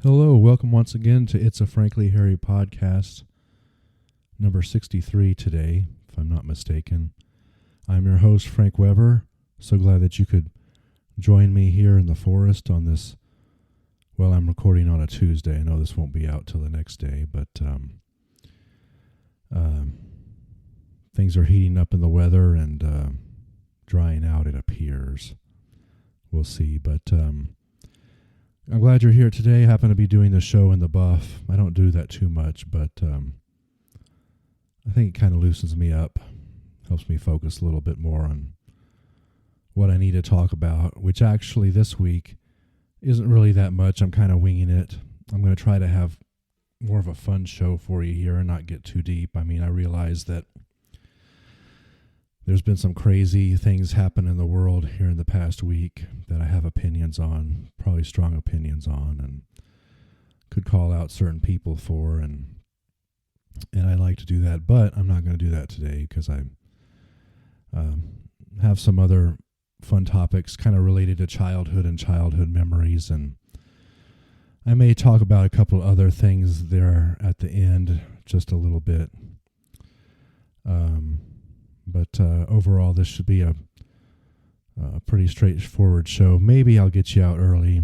Hello, welcome once again to It's a Frankly Harry podcast, number 63 today, if I'm not mistaken. I'm your host, Frank Weber. So glad that you could join me here in the forest on this, well, I'm recording on a Tuesday. I know this won't be out till the next day, but things are heating up in the weather and drying out, it appears. We'll see, but I'm glad you're here today. I happen to be doing the show in the buff. I don't do that too much, but I think it kind of loosens me up, helps me focus a little bit more on what I need to talk about, which actually this week isn't really that much. I'm kind of winging it. I'm going to try to have more of a fun show for you here and not get too deep. I mean, I realize that there's been some crazy things happen in the world here in the past week that I have opinions on, probably strong opinions on, and could call out certain people for, and I like to do that, but I'm not going to do that today because I have some other fun topics kind of related to childhood and childhood memories, and I may talk about a couple other things there at the end, just a little bit. But overall, this should be a pretty straightforward show. Maybe I'll get you out early.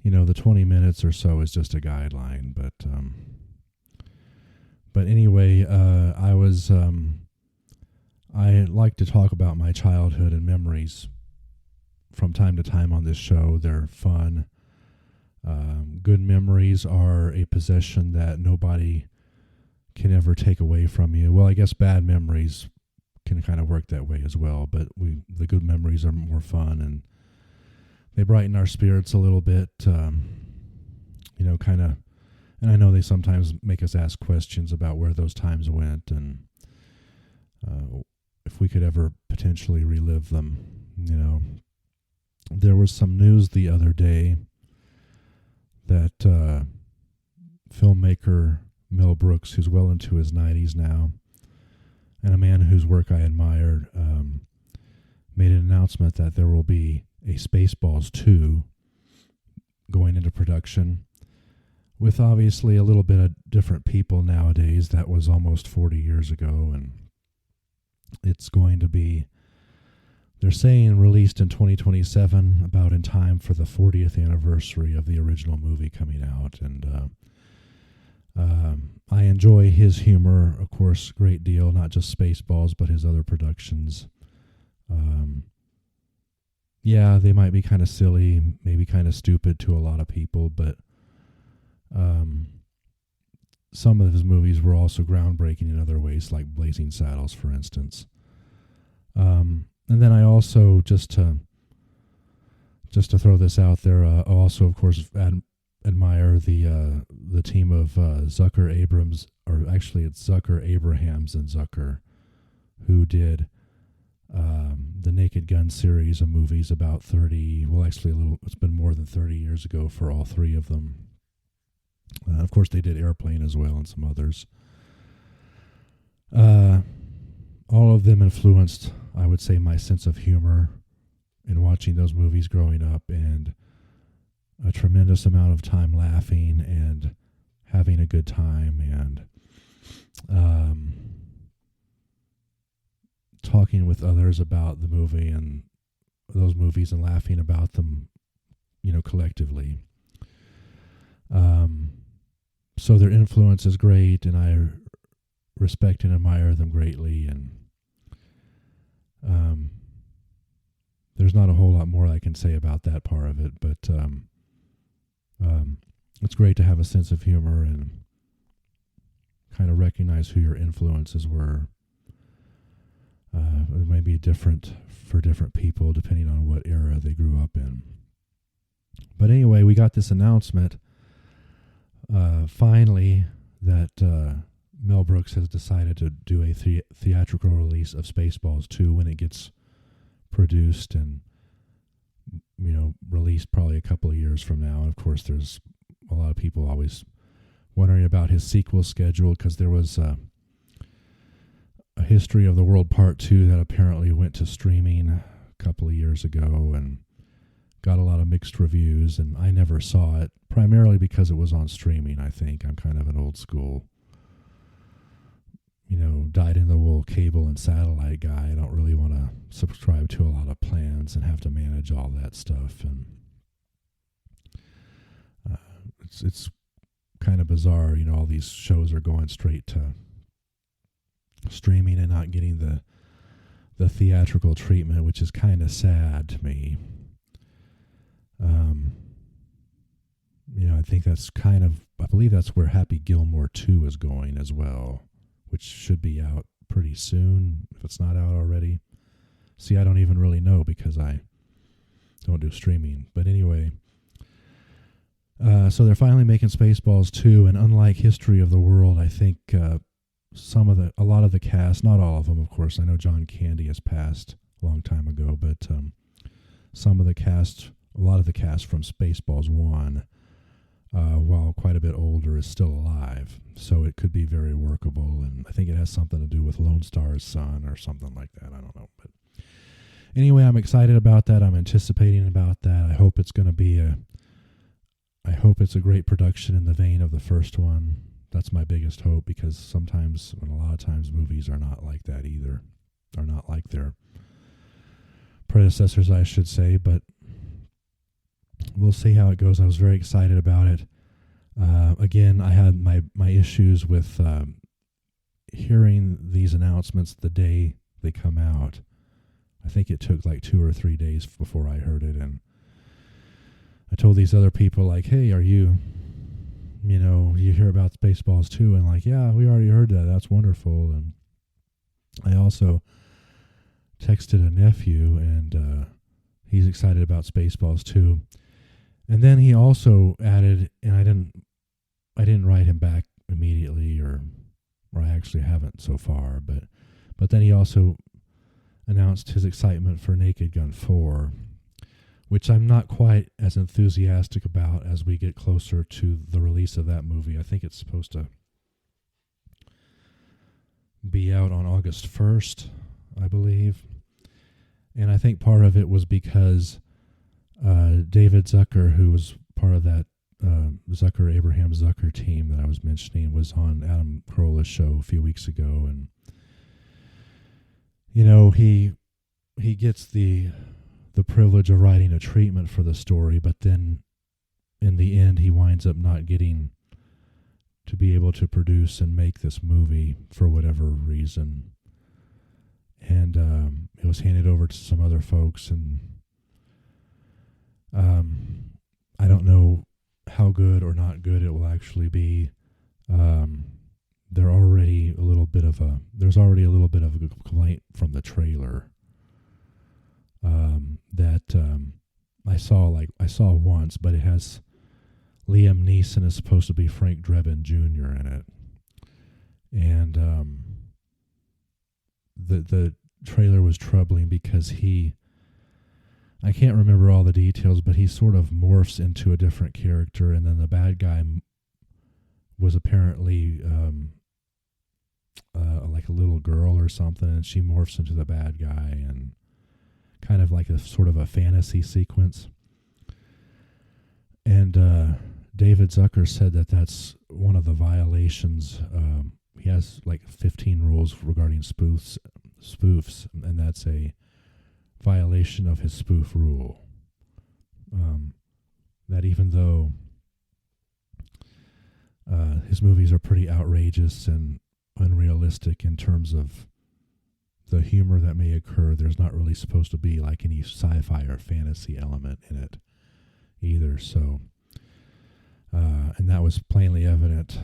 You know, the 20 minutes or so is just a guideline. But anyway, I like to talk about my childhood and memories from time to time on this show. They're fun. Good memories are a possession that nobody can ever take away from you. Well, I guess bad memories can kind of work that way as well, but the good memories are more fun and they brighten our spirits a little bit, kind of, and I know they sometimes make us ask questions about where those times went and if we could ever potentially relive them. There was some news the other day that filmmaker Mel Brooks, who's well into his 90s now, and a man whose work I admired, made an announcement that there will be a Spaceballs 2 going into production with obviously a little bit of different people nowadays. That was almost 40 years ago, and it's going to be, they're saying, released in 2027, about in time for the 40th anniversary of the original movie coming out, and I enjoy his humor, of course, a great deal, not just Spaceballs, but his other productions. Yeah, they might be kind of silly, maybe kind of stupid to a lot of people, but some of his movies were also groundbreaking in other ways, like Blazing Saddles, for instance. And then I also, just to throw this out there, also, of course, admire the team of Zucker Abrams, or actually it's Zucker Abrahams and Zucker, who did the Naked Gun series of movies about 30, well, actually it's been more than 30 years ago for all three of them. Of course, they did Airplane as well and some others. All of them influenced, I would say, my sense of humor in watching those movies growing up, and a tremendous amount of time laughing and having a good time and talking with others about the movie and those movies and laughing about them, collectively. So their influence is great, and I respect and admire them greatly, and there's not a whole lot more I can say about that part of it, but it's great to have a sense of humor and kind of recognize who your influences were. It may be different for different people depending on what era they grew up in. But anyway, we got this announcement finally that Mel Brooks has decided to do a theatrical release of Spaceballs 2 when it gets produced and released probably a couple of years from now. And of course, there's a lot of people always wondering about his sequel schedule, because there was a History of the World Part 2 that apparently went to streaming a couple of years ago and got a lot of mixed reviews, and I never saw it, primarily because it was on streaming, I think. I'm kind of an old school, dyed-in-the-wool cable and satellite guy. I don't really want to subscribe to a lot of plans and have to manage all that stuff. And it's kind of bizarre, all these shows are going straight to streaming and not getting the theatrical treatment, which is kind of sad to me. I think that's I believe that's where Happy Gilmore 2 is going as well, which should be out pretty soon, if it's not out already. See, I don't even really know because I don't do streaming. But anyway, so they're finally making Spaceballs 2, and unlike History of the World, I think a lot of the cast, not all of them, of course. I know John Candy has passed a long time ago, but some of the cast, a lot of the cast from Spaceballs 1, while quite a bit older, is still alive. So it could be very workable, and I think it has something to do with Lone Star's son or something like that. I don't know. But anyway, I'm excited about that. I'm anticipating about that. I hope it's a great production in the vein of the first one. That's my biggest hope, because sometimes, and a lot of times, movies are not like that either. Are not like their predecessors, I should say, but we'll see how it goes. I was very excited about it. Again, I had my issues with hearing these announcements the day they come out. I think it took like 2 or 3 days before I heard it, and I told these other people, like, hey, are you hear about Spaceballs 2? And like, yeah, we already heard that. That's wonderful. And I also texted a nephew, and he's excited about Spaceballs 2. And then he also added, and I didn't write him back immediately, or I actually haven't so far, but then he also announced his excitement for Naked Gun 4, which I'm not quite as enthusiastic about as we get closer to the release of that movie. I think it's supposed to be out on August 1st, I believe. And I think part of it was because David Zucker, who was part of that Abraham Zucker team that I was mentioning, was on Adam Carolla's show a few weeks ago. And, he gets the privilege of writing a treatment for the story, but then in the end he winds up not getting to be able to produce and make this movie for whatever reason. And it was handed over to some other folks, and I don't know how good or not good it will actually be. There's already a little bit of a complaint from the trailer that I saw once, but it has Liam Neeson is supposed to be Frank Drebin Jr. in it, and the trailer was troubling because I can't remember all the details, but he sort of morphs into a different character, and then the bad guy was apparently like a little girl or something, and she morphs into the bad guy, and kind of like a sort of a fantasy sequence. And David Zucker said that that's one of the violations. He has like 15 rules regarding spoofs, and that's a violation of his spoof rule. That even though his movies are pretty outrageous and unrealistic in terms of the humor that may occur, there's not really supposed to be like any sci-fi or fantasy element in it either. So, and that was plainly evident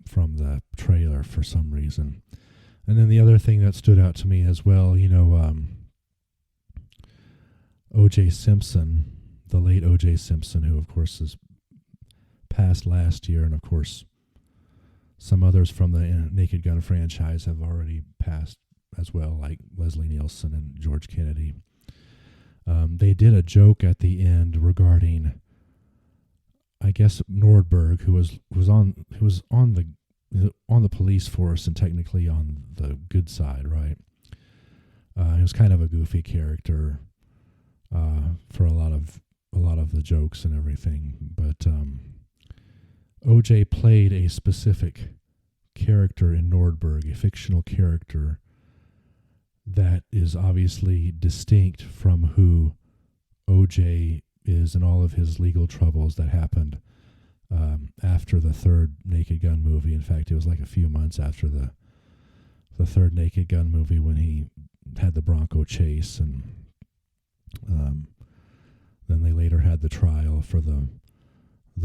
from the trailer for some reason. And then the other thing that stood out to me as well, O.J. Simpson, the late O.J. Simpson, who of course is passed last year, and of course some others from the Naked Gun franchise have already passed as well, like Leslie Nielsen and George Kennedy. They did a joke at the end regarding, I guess, Nordberg, who was on the police force and technically on the good side, right? He was kind of a goofy character for a lot of a lot of the jokes and everything. But O.J. played a specific character in Nordberg, a fictional character that is obviously distinct from who O.J. is and all of his legal troubles that happened after the third Naked Gun movie. In fact, it was like a few months after the third Naked Gun movie when he had the Bronco chase, and then they later had the trial for the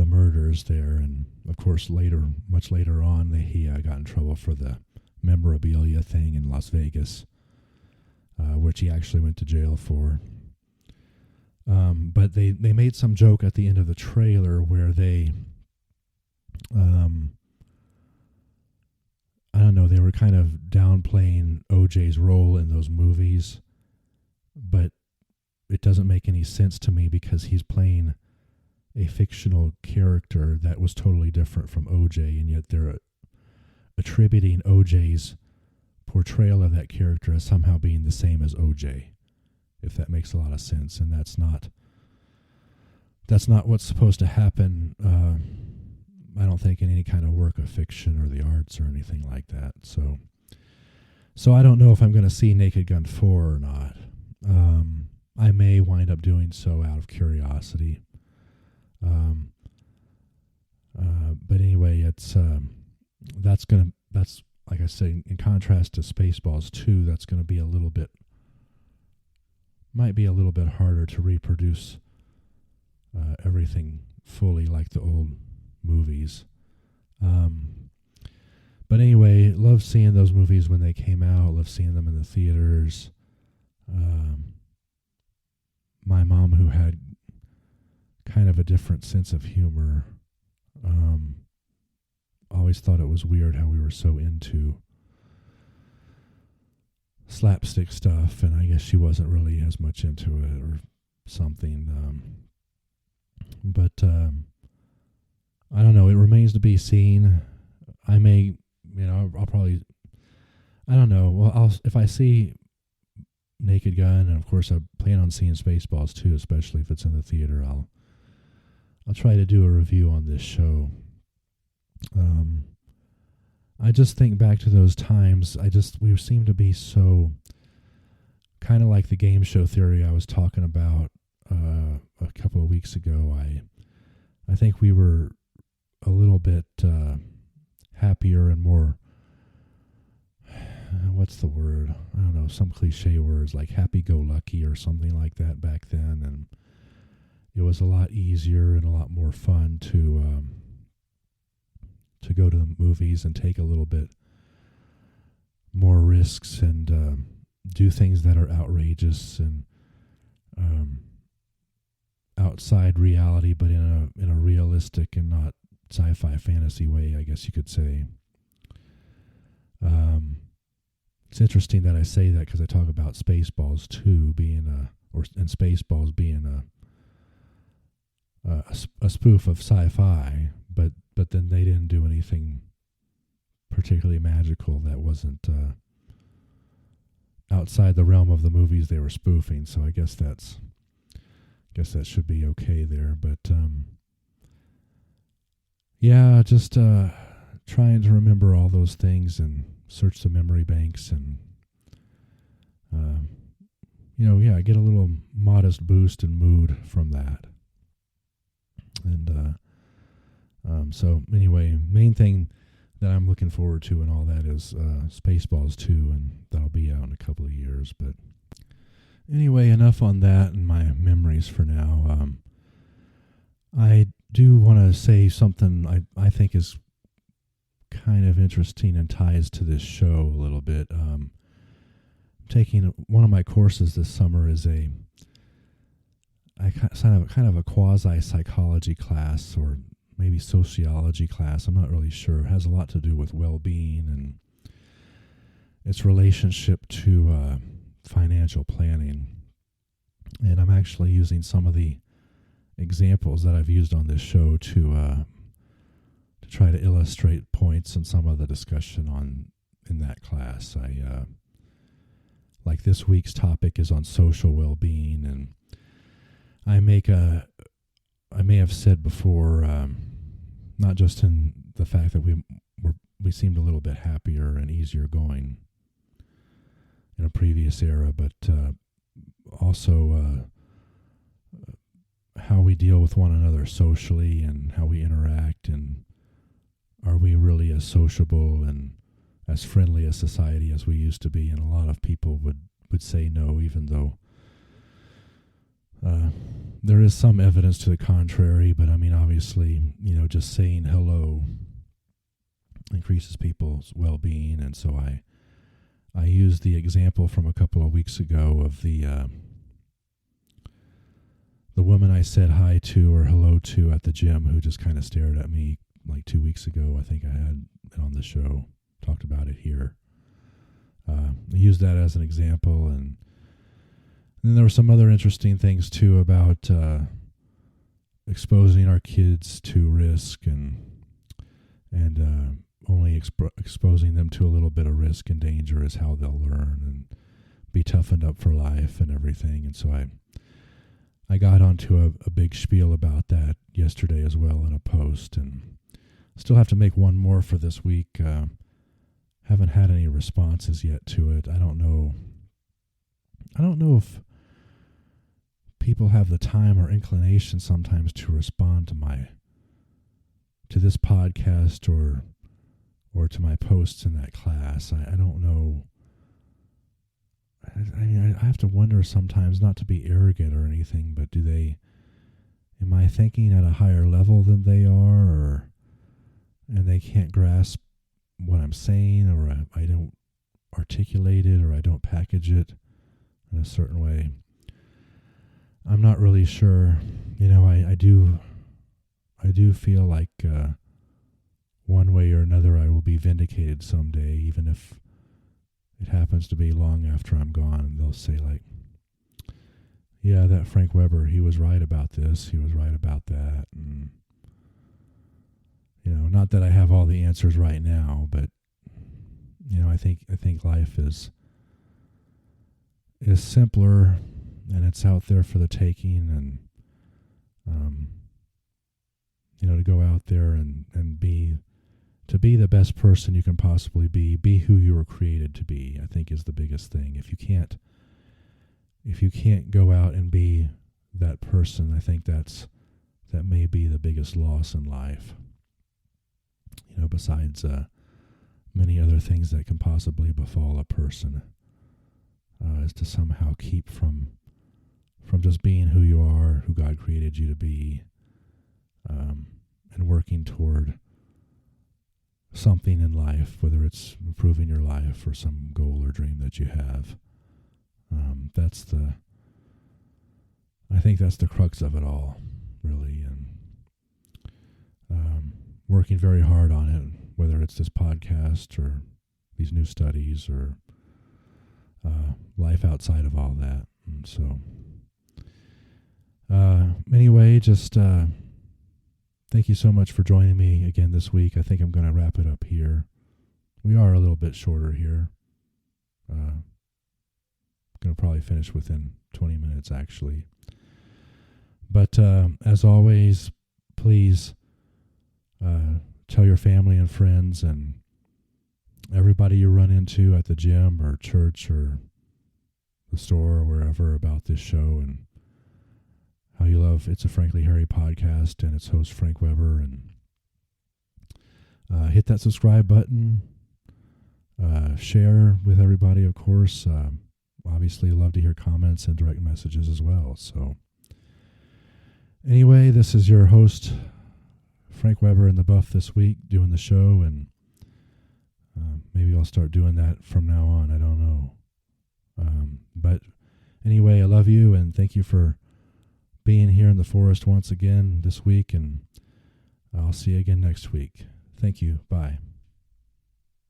murders there, and of course much later on, he got in trouble for the memorabilia thing in Las Vegas, which he actually went to jail for. But they made some joke at the end of the trailer where they, I don't know, they were kind of downplaying OJ's role in those movies, but it doesn't make any sense to me because he's playing a fictional character that was totally different from OJ, and yet they're attributing OJ's portrayal of that character as somehow being the same as OJ, if that makes a lot of sense. And that's not what's supposed to happen, I don't think, in any kind of work of fiction or the arts or anything like that. So I don't know if I'm going to see Naked Gun 4 or not. I may wind up doing so out of curiosity. But anyway, it's that's like I say, in contrast to Spaceballs 2, that's going to be might be a little bit harder to reproduce everything fully like the old movies. But anyway, love seeing those movies when they came out. Love seeing them in the theaters. My mom, who had kind of a different sense of humor, always thought it was weird how we were so into slapstick stuff, and I guess she wasn't really as much into it or something. But I don't know. It remains to be seen. I may, I'll probably, I don't know. Well, if I see Naked Gun, and of course I plan on seeing Spaceballs too, especially if it's in the theater, I'll try to do a review on this show. I just think back to those times. We seem to be so kind of like the game show theory I was talking about a couple of weeks ago. I think we were a little bit happier and more, what's the word? I don't know, some cliche words like happy-go-lucky or something like that back then, and it was a lot easier and a lot more fun to go to the movies and take a little bit more risks and do things that are outrageous and outside reality, but in a realistic and not sci-fi fantasy way, I guess you could say. It's interesting that I say that because I talk about Spaceballs 2 being and Spaceballs being a spoof of sci-fi, but then they didn't do anything particularly magical that wasn't outside the realm of the movies they were spoofing. So I guess that should be okay there. But yeah, just trying to remember all those things and search the memory banks and get a little modest boost in mood from that. And so anyway, main thing that I'm looking forward to and all that is Spaceballs 2, and that'll be out in a couple of years. But anyway, enough on that and my memories for now. I do want to say something I think is kind of interesting and ties to this show a little bit. Taking one of my courses this summer is kind of a quasi-psychology class, or maybe sociology class. I'm not really sure. It has a lot to do with well-being and its relationship to financial planning. And I'm actually using some of the examples that I've used on this show to try to illustrate points in some of the discussion in that class. Like this week's topic is on social well-being, and I may have said before, not just in the fact that we seemed a little bit happier and easier going in a previous era, but also how we deal with one another socially and how we interact, and are we really as sociable and as friendly a society as we used to be? And a lot of people would say no, even though there is some evidence to the contrary. But I mean, obviously, just saying hello increases people's well-being. And so I used the example from a couple of weeks ago of the woman I said hi to or hello to at the gym, who just kind of stared at me like 2 weeks ago. I think I had it on the show, talked about it here. I used that as an example, and then there were some other interesting things too about exposing our kids to risk and only exposing them to a little bit of risk and danger is how they'll learn and be toughened up for life and everything. And so I got onto a big spiel about that yesterday as well in a post, and still have to make one more for this week. Haven't had any responses yet to it. I don't know if people have the time or inclination sometimes to respond to this podcast or to my posts in that class. I don't know. I have to wonder sometimes, not to be arrogant or anything, but am I thinking at a higher level than they are, and they can't grasp what I'm saying, or I don't articulate it, or I don't package it in a certain way? I'm not really sure. I do feel like one way or another I will be vindicated someday, even if it happens to be long after I'm gone. They'll say like, yeah, that Frank Weber, he was right about this, he was right about that. And not that I have all the answers right now, but I think life is simpler, and it's out there for the taking, and to go out there and be the best person you can possibly be who you were created to be, I think is the biggest thing. If you can't go out and be that person, I think that may be the biggest loss in life. Besides many other things that can possibly befall a person, is to somehow keep from just being who you are, who God created you to be, and working toward something in life, whether it's improving your life or some goal or dream that you have. I think that's the crux of it all, really, and working very hard on it, whether it's this podcast or these new studies or life outside of all that. And so anyway, just thank you so much for joining me again this week. I think I'm going to wrap it up here. We are a little bit shorter here. Going to probably finish within 20 minutes, actually. But as always, please tell your family and friends and everybody you run into at the gym or church or the store or wherever about this show, and how you love It's a Frankly Harry podcast and its host Frank Weber, and hit that subscribe button, share with everybody, of course. Obviously love to hear comments and direct messages as well. So anyway, this is your host Frank Weber in the buff this week, doing the show, and maybe I'll start doing that from now on. I don't know. But anyway, I love you, and thank you for being here in the forest once again this week, and I'll see you again next week. Thank you. Bye.